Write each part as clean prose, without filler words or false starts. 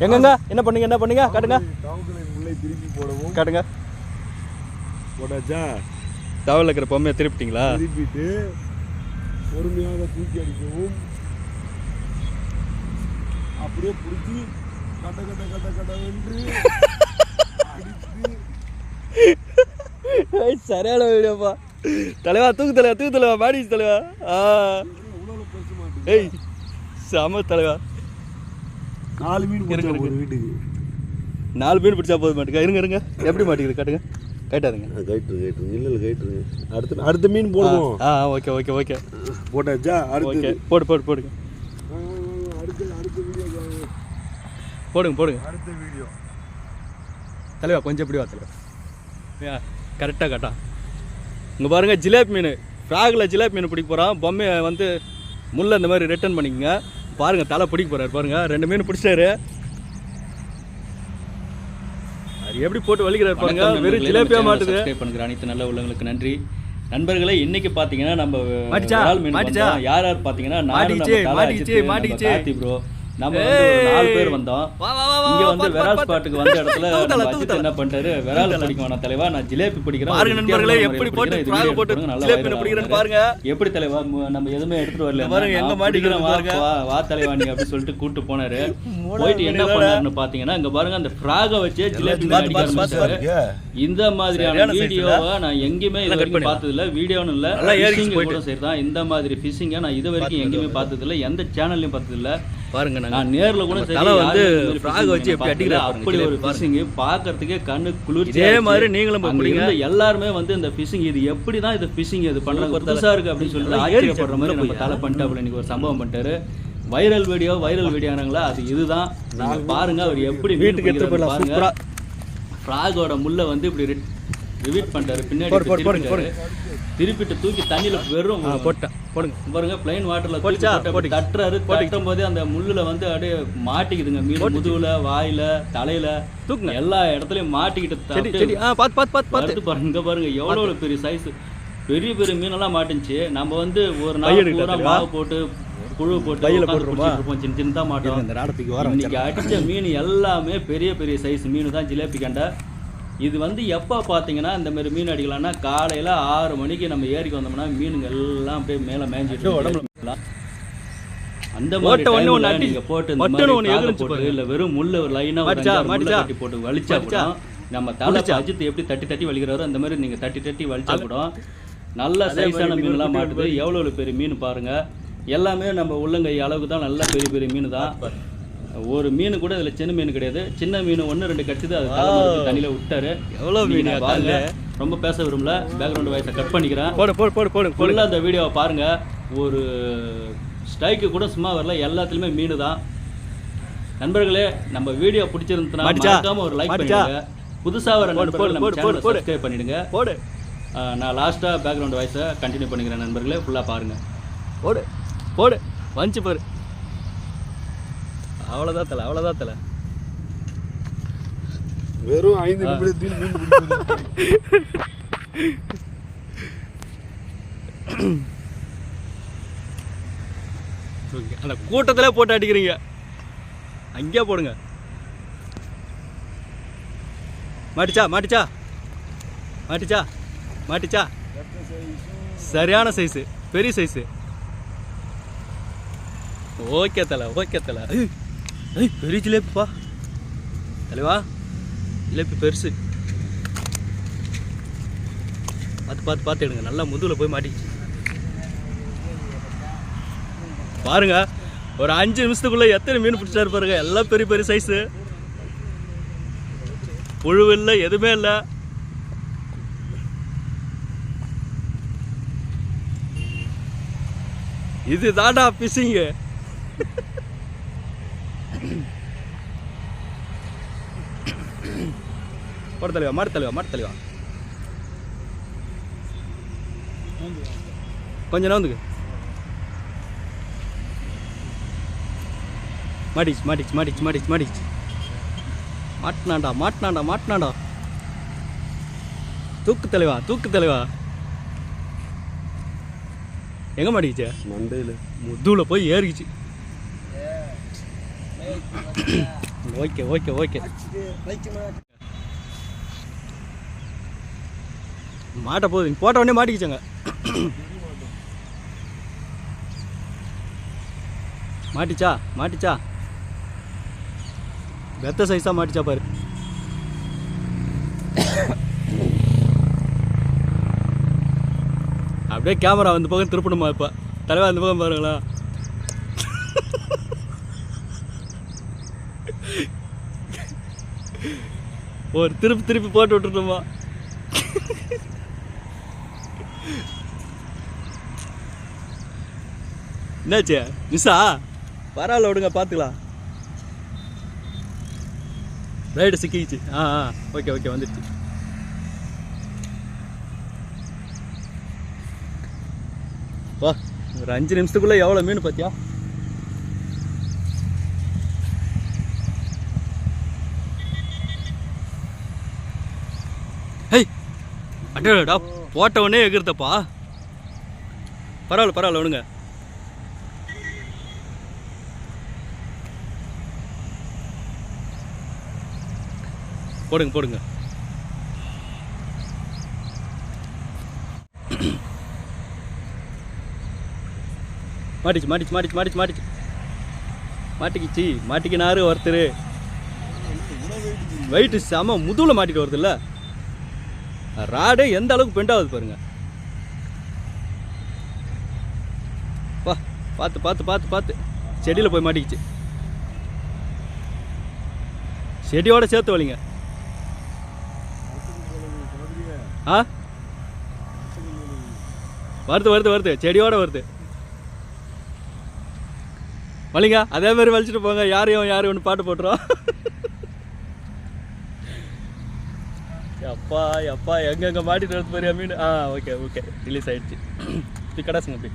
எங்கங்க என்ன பண்ணுங்க காட்டுங்க. முல்லை திருப்பி போடவும் காட்டுங்க. போட்டாச்சா? தவளை இருக்கிற பொம்மையை திருப்பிட்டீங்களா? திருப்பிட்டு பொறுமையாக தூக்கி அடிக்கவும் அப்படியே பிடிச்சி கட்ட வென்று அடித்து சரியான வீடியோப்பா. தலைவா தூக்கு தலைவா மாடிச்சு தலைவா. ஏய் செம தலைவா. 4 மீன் இருக்கு வீட்டுக்கு 4 மீன் பிடிச்சா போதும் மாட்டுக்கா. இருங்க எப்படி மாட்டிக்குது காட்டுங்க. கைட்டாதுங்க. கைட்டு இல்லை கைட்டுருங்க. அடுத்த மீன் போடுவோம். ஓகே போட்டாச்சா? அடுத்து போடுங்க. அடுத்த வீடியோ போடுங்க. அடுத்த வீடியோ தலைவா கொஞ்சம் எப்படி வா தலைவா. கரெக்டாக காட்டா. இங்கே பாருங்க ஜிலேபி மீன். ஃப்ராகில் ஜிலேபி மீன் பிடிக்க போகிறான். பொம்மையை வந்து முள்ளை இந்த மாதிரி ரிட்டர்ன் பண்ணிக்கங்க. பாருங்க தலை பிடிக்க போகிறாரு பாருங்க. 2 மீன் பிடிச்சிட்டாரு. அது எப்படி போட்டு வலிக்கிறாரு பாருங்க. வெறும் ஜிலேபியாக மாட்டுது. சப்ஸ்கிரைப் பண்ணுற அனைத்து நல்ல உள்ளவங்களுக்கு நன்றி. நண்பர்களே, இன்னைக்கு பார்த்தீங்கன்னா நம்ம மாட்டிச்சா யார் பார்த்தீங்கன்னா கார்த்தி ப்ரோ நம்ம 4 பேர் வந்தோம். இங்க வந்து விரால் ஸ்பாட்டுக்கு வந்த இடத்துல அஜித் என்ன பண்ணிட்டாரு, விரால் பிடிக்க வேணாம் தலைவா, நான் ஜிலேபி பிடிக்கிறேன். பாருங்க நண்பர்களே எப்படி போட்டு ஃப்ராக் போட்டு ஜிலேபி பிடிக்கிறேன்னு பாருங்க. எப்படி தலைவா நம்ம எதுவுமே எடுத்துட்டு வரல பாருங்க. எங்க மாட்டிக்கிறோம் பாருங்க. வா தலைவா நீ அப்படி சொல்லிட்டு கூட்டு போனாரு. போயிட்டு என்ன பண்ணாருன்னு பாத்தீங்கன்னா இங்க பாருங்க அந்த ஃப்ராக வச்சு ஜிலேபி அடிக்க ஆரம்பிச்சாரு. இந்த மாதிரியான வீடியோவை நான் எங்கேயுமே இது வரைக்கும் பார்த்தது இல்ல. வீடியோன்னு இல்ல, ஃபிஷிங் கூட சரிதான். இந்த மாதிரி ஃபிஷிங்கை நான் இது வரைக்கும் எங்கேயுமே பார்த்தது இல்ல, எந்த சேனல்லையும் பார்த்தது இல்ல. பாருங்க நான் நேர்ல கூட தலை வந்து ஃப்ராக் வச்சு எப்படி அடிக்கிறாரு அப்படி ஒரு ஃபிஷிங் பார்க்கிறதுக்கே கண்ணு குளிர்ச்சி. இதே மாதிரி நீங்களும் பண்ணுங்க. எல்லாருமே வந்து இந்த ஃபிஷிங் இது எப்படிதான் இது ஃபிஷிங் இது பண்றாங்க புதுசா இருக்கு அப்படின்னு சொல்லிட்டு ஆச்சரியப்படுற மாதிரி நம்ம தலை பண்ணிட்டு இன்னைக்கு ஒரு சம்பவம் பண்ணிட்டாரு. வைரல் வீடியோங்களா அது இதுதான். நீங்க பாருங்க அவர் எப்படி வீட்டுக்கு எடுத்து போயிடலாம். சூப்பரா ஃப்ராகோட முள்ள வந்து இப்படி ரிவீட் பண்ணிட்டாரு. பின்னாடி திருப்பிட்டு தூக்கி தண்ணியில வெறும் போடுங்க பாருங்க. பிளைன் வாட்டர்ல தட்டுறாரு. தட்டும் போதே அந்த முள்ளுல வந்து அப்படியே மாட்டிக்குதுங்க. மீன் முதுகுல, வாயில, தலையில, தூக்குங்க எல்லா இடத்துலயும் மாட்டிக்கிட்டு பாருங்க. பாருங்க எவ்வளவு பெரிய சைஸ். பெரிய மீனெல்லாம் மாட்டுச்சு. நம்ம வந்து ஒரு நாள் பூரா மாவு போட்டு புழு போட்டு இருப்போம். சின்னதா மாட்டோம். இன்னைக்கு அடிச்ச மீன் எல்லாமே பெரிய சைஸ் மீன் தான். ஜிலேபி கண்டை இது வந்து எப்போ பார்த்தீங்கன்னா இந்த மாதிரி மீன் அடிக்கலாம்னா காலையில் 6 மணிக்கு நம்ம ஏரிக்கு வந்தோம்னா மீனுங்க எல்லாம் அப்படியே மேலே மேய்ஞ்சிட்டு உடம்புல அந்த மாதிரி நீங்கள் போட்டு இல்லை வெறும் முள்ளு லைனாக கட்டி போட்டு வலிச்சா கூட நம்ம தலை அஜித் எப்படி தட்டி வலிக்கிறாரோ அந்த மாதிரி நீங்கள் தட்டி வலிச்சா கூட நல்ல சைஸான மீன்லாம் மாட்டுது. எவ்வளோ பெரிய மீன் பாருங்கள். எல்லாமே நம்ம உள்ளங்கை அளவுக்கு தான் நல்ல பெரிய மீன் தான். ஒரு மீன் கூட இதில் சின்ன மீன் கிடையாது. சின்ன மீன் 1-2 கடிச்சது அது தண்ணியில் விட்டாரு. எவ்வளோ மீன் பாருங்க. ரொம்ப பேச விரும்பல, பேக்ரவுண்ட் வாய்ஸை கட் பண்ணிக்கிறேன். ஃபுல்லாக அந்த வீடியோவை பாருங்க. ஒரு ஸ்ட்ரைக்கு கூட சும்மா வரல, எல்லாத்துலேயுமே மீன் தான். நண்பர்களே, நம்ம வீடியோ பிடிச்சிருந்துச்சுன்னா மறக்காம ஒரு லைக் பண்ணிடுங்க. புதுசாக வர நண்பர்கள் நம்ம சேனலை சப்ஸ்கிரைப் பண்ணிடுங்க. நான் லாஸ்ட்டாக பேக்ரவுண்ட் வாய்ஸை கண்டினியூ பண்ணிக்கிறேன். நண்பர்களே ஃபுல்லாக பாருங்க. போடு வந்துச்சு பாரு. அவ்வளோதான் தலை வெறும் 5 நிமிடத்தில் அந்த கூட்டத்தில் போட்டு அடிக்கிறீங்க. அங்கேயே போடுங்க. மாட்டிச்சா சரியான சைஸு, பெரிய சைஸு. ஓகே தலை பெரிய ஜிலேபிப்பா தலைவா. ஜிலேபி பெருசு. பார்த்து எடுங்க. நல்லா முதுகில் போய் மாட்டிச்சு பாருங்க. ஒரு 5 நிமிஷத்துக்குள்ள எத்தனை மீன் பிடிச்சாரு பாருங்க. எல்லாம் பெரிய சைஸு. புழு இல்லை, எதுவுமே இல்லை. இது தாண்டா பிசிங்க. மாட்டு தலைவா கொஞ்சம் நவுந்துக்கு. மாட்டிச்சு. மாட்டினாண்டா. தூக்கு தலைவா. எங்க மாட்டிக்கிச்சு? மண்டையில் முதுகுல போய் ஏறிக்கிச்சு. ஓகே ஓகே ஓகே மாட்ட போகுது போட்ட உடனே மாட்டிக்கிச்சோங்க மாட்டிச்சா மாட்டிச்சா பெத்த சைஸாக மாட்டிச்சா பாரு அப்படியே கேமரா வந்து பக்கம் திருப்பணுமா இப்போ தலைவா அந்த பக்கம் பாருங்களா ஒரு திருப்பி திருப்பி போட்டு விட்டுட்டோமா என்னாச்சு மிஸ்ஸா பரவாயில்ல விடுங்க பார்த்துக்கலாம் ரைடு சிக்கிச்சு ஓகே ஓகே வந்துடுச்சு வா ஒரு 5 நிமிஷத்துக்குள்ளே எவ்வளோ மீன் பார்த்தியா ஹேய் அடடா போட்ட உடனே எகிர்த்தப்பா பரவாயில்ல பரவாயில்ல விடுங்க போடுங்க போடுங்க மாட்டிச்சு மாட்டிச்சு மாட்டிச்சு மாட்டிச்சு மாட்டிச்சு மாட்டிக்கிச்சு மாட்டிக்கினாரு ஒருத்தர் வெயிட்டு செம முதுகில் மாட்டிட்டு வருது இல்லை ராடே எந்த அளவுக்கு பெண்ட் ஆகுது பாருங்க வா பார்த்து பார்த்து பார்த்து பார்த்து செடியில் போய் மாட்டிக்கிச்சு செடியோட சேர்த்து வலிங்க வருது வருது வருது செடியோட வருது வலிங்க அதே மாதிரி வலிச்சுட்டு போங்க யாரையும் ஒன்று பாட்டு போட்டுரும் அப்பா அப்பா எங்கெங்கே மாட்டிட்டு வருது பாரு மீன் ஓகே ஓகே ரிலீஸ் ஆகிடுச்சு இப்படி கடாசுங்க அப்படி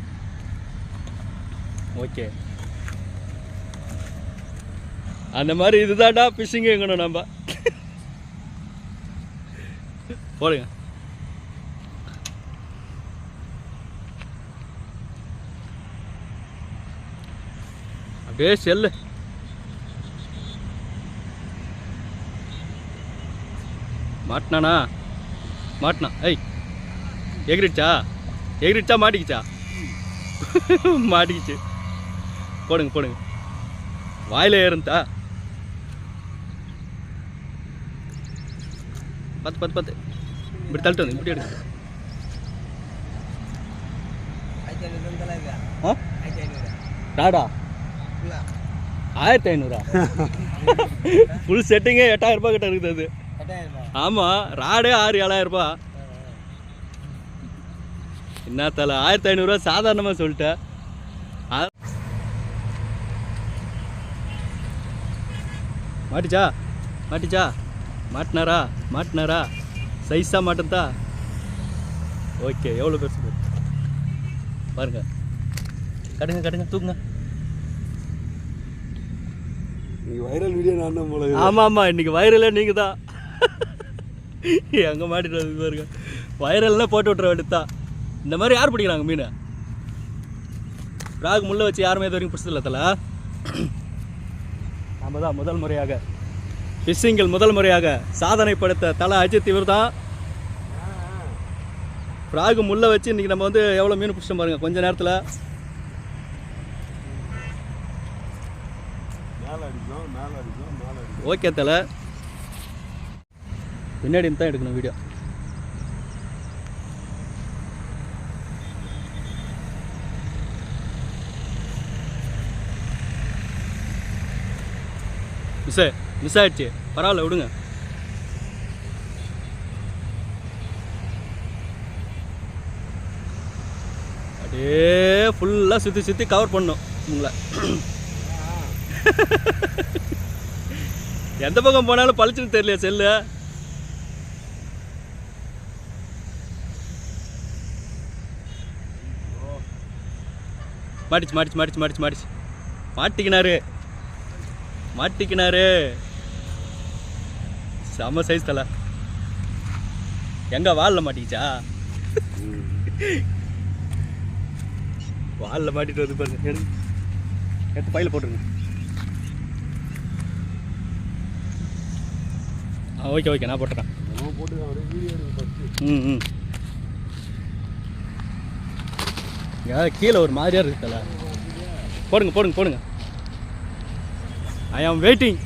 ஓகே அந்த மாதிரி இதுதான்டா ஃபிஷ்ஷிங் எங்கணும் நம்ம போடுங்க அப்படியே செல்லு மாட்டினானா மாட்டினா ஐய் எகிரிச்சா மாட்டிக்கிச்சா மாட்டிக்கிச்சு போடுங்க போடுங்க வாயில ஏறுந்தா பத்து பத்து பத்து இப்படி தள்ளிட்டு வந்து இப்படி எடுங்க டாடா 1500 ஃபுல் செட்டிங்கே 8000 ரூபாய் கிட்ட இருக்குது அது ஆமாம் ராடே 6-7,000 ரூபாய் என்ன தலை 1500 சாதாரணமாக சொல்லிட்டேன் மாட்டிச்சா மாட்டிச்சா மாட்டினாரா சைஸாக மாட்டந்தா ஓகே எவ்வளோ பெருசு பாருங்க கடுங்க தூக்குங்க வைரல் வீடியோ நான் தான் போல ஆமாம் இன்னைக்கு வைரலே நீங்கள் தான் எங்கே மாட்டிட்டு வந்து பாருங்க வைரல்னா போட்டு விட்ற வேண்டியதுதான் இந்த மாதிரி யார் பிடிக்கிறாங்க மீன் ராகு முள்ளை வச்சு யாருமே இது வரைக்கும் பிடிச்சதில்ல தலை நம்ம தான் முதல் முறையாக ஃபிஷ்ஷிங்கில் முதல் முறையாக சாதனை படுத்த தலை அஜித் இவர் தான் ராகு முள்ளை வச்சு இன்றைக்கி நம்ம வந்து எவ்வளோ மீன் பிடிச்சோம் பாருங்க கொஞ்ச நேரத்தில் ஓகே தலை பின்னாடி தான் எடுக்கணும் வீடியோ மிஸ் ஆயிடுச்சு பரவாயில்ல விடுங்க அப்படியே ஃபுல்லாக சுற்றி கவர் பண்ணும் உங்களை எந்த பக்கம் போனாலும் பழிச்சுன்னு தெரியல செல்லு மாட்டிச்சு மாட்டிக்கினாரு செம்ம சைஸ் தலை எங்க வாலில் மாட்டிக்கிச்சா வாலில் மாட்டிட்டு வந்து பாருங்க எடுத்து பையில போட்டுருங்க ஓகே ஓகே நான் போட்டுறேன். போட்டு அப்படியே வீடியோ எடுக்க ஃபஸ்ட்டு. ம். கீழே ஒரு மாதிரியா இருக்கு தல. போடுங்க. ஐ ஆம் வெயிட்டிங்.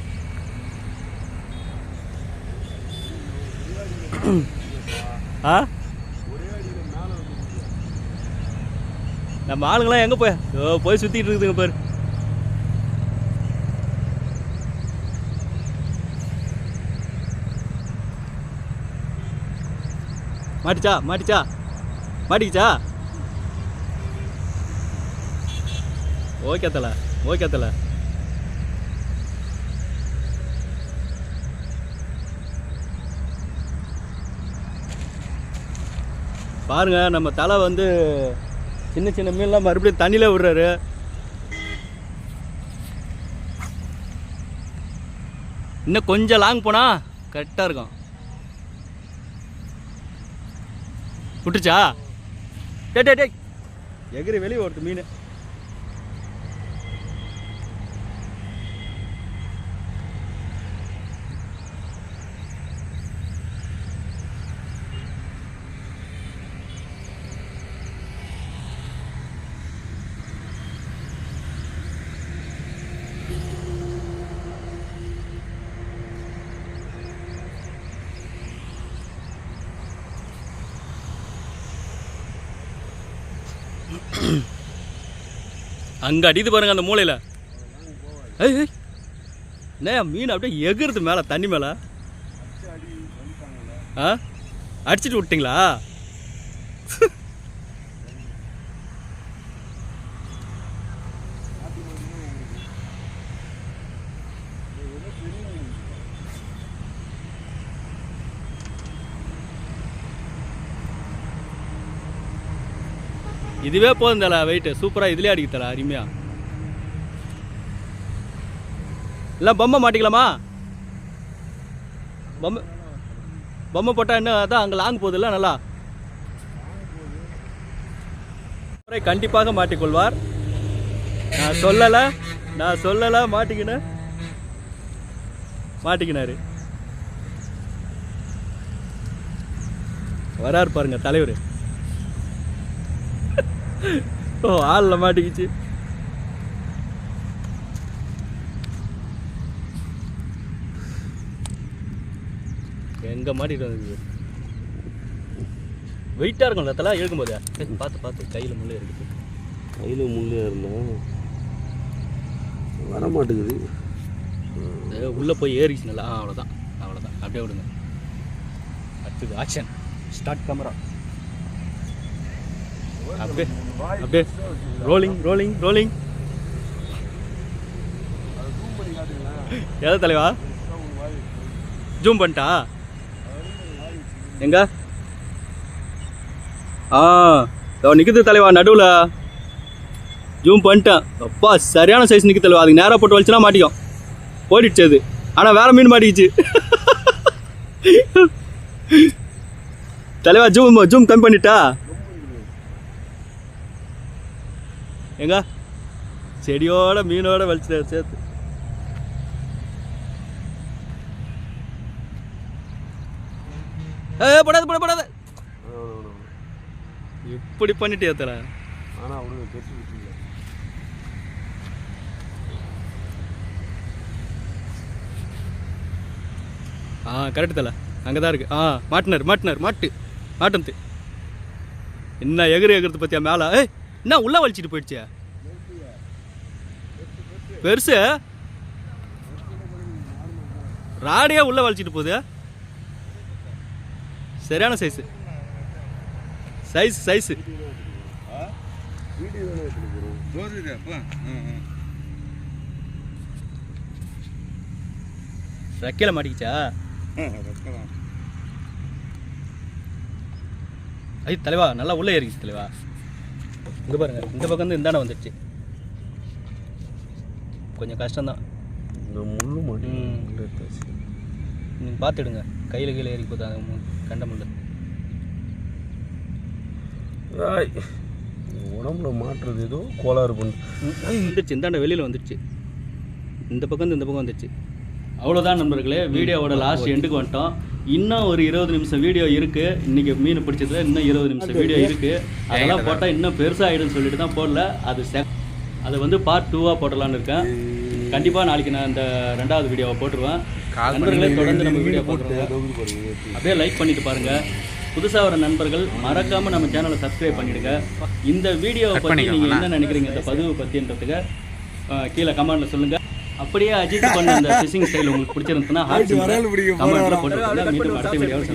ஆ நம்ம ஆளுங்களாம் எங்கே போய் சுற்றிட்டு இருக்குதுங்க பாரு. மாட்டிக்கிச்சா ஓகே தல. பாருங்க நம்ம தலை வந்து சின்ன சின்ன மீன்லாம் மறுபடியும் தண்ணியில் விடுறாரு. இன்னும் கொஞ்சம் லாங் போனால் கரெக்டாக இருக்கும். விட்டுச்சா? டே எகிரி வெளியே ஓடுது மீன். அங்கே அடித்து பாருங்க அந்த மூலையில். என்ன மீன் அப்படியே எகிருது மேலே தண்ணி மேலே. அடிச்சிட்டு விட்டீங்களா? இதுவே போதும் தல வெயிட்டு. சூப்பராக இதுலேயே அடிக்க தல அருமையா. இல்லை பொம்மை மாட்டிக்கலாமா? பொம்மை போட்டால் என்ன அதான் அங்கே லாங் போகுதுல்ல நல்லா. கண்டிப்பாக மாட்டிக்கொள்வார். நான் சொல்லலை மாட்டிக்கினாரு. வராரு பாருங்க தலைவர். ஓ ஆளில் மாட்டிக்கிச்சு. எங்கே மாட்டிட்டு வந்து வெயிட்டாக இருக்கும்ல தலை இழுக்கும்போது. பார்த்து கையில் முள்ளே இருக்குது. கையில் முள்ளே இருந்தால் வர மாட்டேங்குது. உள்ளே போய் ஏறிச்சு நல்லா. அவ்வளோதான் அப்படியே விடுங்க. அடுத்தது ஆக்ஷன் ஸ்டார்ட் கேமரா. அப்படியே ரோலிங். எதாவது தலைவா ஜூம் பண்ணிட்டா எங்க? நிற்குது தலைவா நடுவில். ஜூம் பண்ணிட்டேன். அப்பா சரியான சைஸ் நிற்க தலைவா. அதுக்கு நேராக போட்டு வலிச்சுனா மாட்டிக்கும். ஓடிடுச்சு அது. ஆனால் வேற மீன் மாட்டிக்கிச்சு. தலைவா ஜூம் கம்மி பண்ணிட்டா எங்க? செடியோட மீனோட வலிச்சு சேர்த்து. போடாத இப்படி பண்ணிட்டே தல. ஆனால் அவனுக்கு பெருசு கரெக்டு தல. அங்கே தான் இருக்கு. மாட்டு என்ன எகிறது பத்தியா மேலே. என்ன உள்ள வலிச்சிட்டு போயிடுச்சு பெருசு. ராடியா உள்ள வலிச்சிட்டு போகுது. சரியான சைஸு. ரெக்கையில மாட்டிக்கிச்சா? ஐ தலைவா நல்லா உள்ள ஏறிச்சு தலைவா. இங்க பாருங்க இந்த பக்கம் வந்து இந்தாண்ட வந்துடுச்சு. கொஞ்சம் கஷ்டம்தான். முள்ளு மாட்டி நீங்கள் பார்த்துடுங்க. கையில் கீழே ஏறி போதா கண்ட முள்ளு. உடம்புல மாட்டுறது ஏதோ கோளாறு பண்ணு. வந்துடுச்சு. இந்தாண்ட வெளியில் வந்துடுச்சு. இந்த பக்கம் இந்த பக்கம் வந்துடுச்சு. அவ்வளோதான் நண்பர்களே, வீடியோவோட லாஸ்ட் எண்டுக்கு வந்துட்டோம். இன்னும் ஒரு 20 நிமிஷம் வீடியோ இருக்கு. இன்னைக்கு மீன் பிடிச்சதுல இன்னும் 20 நிமிஷம் வீடியோ இருக்கு. அதெல்லாம் போட்டால் இன்னும் பெருசாகிடுன்னு சொல்லிட்டு தான் போடல. அது வந்து பார்ட் 2-ஆ போடலான்னு இருக்கேன். கண்டிப்பாக நாளைக்கு நான் இந்த 2வது வீடியோவை போட்டுருவேன். நண்பர்களே, தொடர்ந்து நம்ம வீடியோ போட்டுருவோம். அப்படியே லைக் பண்ணிட்டு பாருங்க. புதுசாக வர நண்பர்கள் மறக்காமல் நம்ம சேனலை சப்ஸ்கிரைப் பண்ணிவிடுங்க. இந்த வீடியோவை பற்றி நீங்கள் என்ன நினைக்கிறீங்க, இந்த பதிவு பற்றின்றதுக்கு கீழே கமெண்ட்டில் சொல்லுங்கள். அப்படியே அஜித் பண்ண இந்த ஃபிஷிங் ஸ்டைல் உங்களுக்கு பிடிச்சிருந்துச்சுன்னா கமெண்ட்டில் போட்டுருங்க. மீண்டும் அடுத்த வீடியோவில்